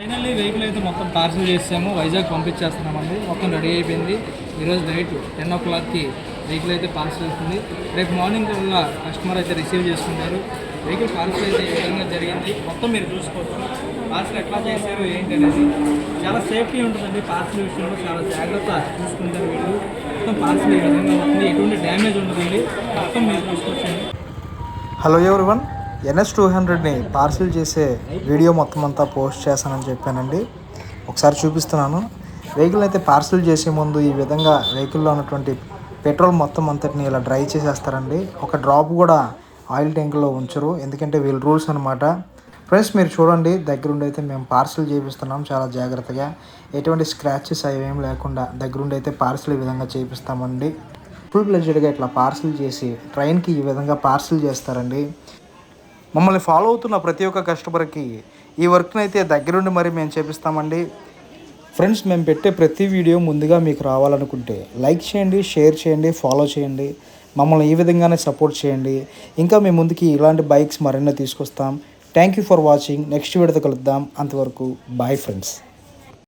Finally vehicle అయితే మొత్తం parcel చేసాము, వైజాగ్ పంపించేస్తున్నామండి. మొత్తం రెడీ అయిపోయింది. ఈరోజు నైట్ 10 o'clockకి వెహికల్ అయితే పార్సల్ అవుతుంది. రేపు మార్నింగ్ కల్లా కస్టమర్ అయితే రిసీవ్ చేసుకుంటారు. వెహికల్ పార్సల్ అయితే ఈ విధంగా జరిగింది. మొత్తం మీరు చూసుకోవచ్చు పార్సల్ ఎట్లా చేశారు ఏంటి అనేది. చాలా సేఫ్టీ ఉంటుందండి పార్సల్ విషయంలో, చాలా జాగ్రత్త చూసుకుంటారు వీళ్ళు. మొత్తం పార్సల్ ఈ విధంగా ఉంటుంది, ఎటువంటి డ్యామేజ్ ఉంటుందండి. మొత్తం మీరు చూసుకోవచ్చండి. హలో ఎవరివన్, NS200ని పార్సిల్ చేసే వీడియో మొత్తం అంతా పోస్ట్ చేస్తానని చెప్పానండి. ఒకసారి చూపిస్తున్నాను. వెహికల్ అయితే పార్సిల్ చేసే ముందు ఈ విధంగా వెహికల్లో ఉన్నటువంటి పెట్రోల్ మొత్తం అంతటిని ఇలా డ్రై చేసేస్తారండి. ఒక డ్రాప్ కూడా ఆయిల్ ట్యాంకులో ఉంచరు, ఎందుకంటే వీళ్ళ రూల్స్ అనమాట. ఫ్రెండ్స్ మీరు చూడండి, దగ్గరుండి అయితే మేము పార్సిల్ చేపిస్తున్నాం చాలా జాగ్రత్తగా, ఎటువంటి స్క్రాచెస్ అవి ఏం లేకుండా దగ్గరుండి అయితే పార్సిల్ ఈ విధంగా చేపిస్తామండి. ఫుల్ ప్లెజెడ్గా ఇట్లా పార్సిల్ చేసి ట్రైన్కి ఈ విధంగా పార్సిల్ చేస్తారండి. మమ్మల్ని ఫాలో అవుతున్న ప్రతి ఒక్క కస్టమర్కి ఈ వర్క్ని అయితే దగ్గరుండి మరి మేము చేపిస్తామండి. ఫ్రెండ్స్ మేము పెట్టే ప్రతి వీడియో ముందుగా మీకు రావాలనుకుంటే లైక్ చేయండి, షేర్ చేయండి, ఫాలో చేయండి. మమ్మల్ని ఈ విధంగానే సపోర్ట్ చేయండి. ఇంకా మేము ముందుకి ఇలాంటి బైక్స్ మరెన్నో తీసుకొస్తాం. Thank you for watching. Next వీడియోతో కలుద్దాం. అంతవరకు బాయ్ ఫ్రెండ్స్.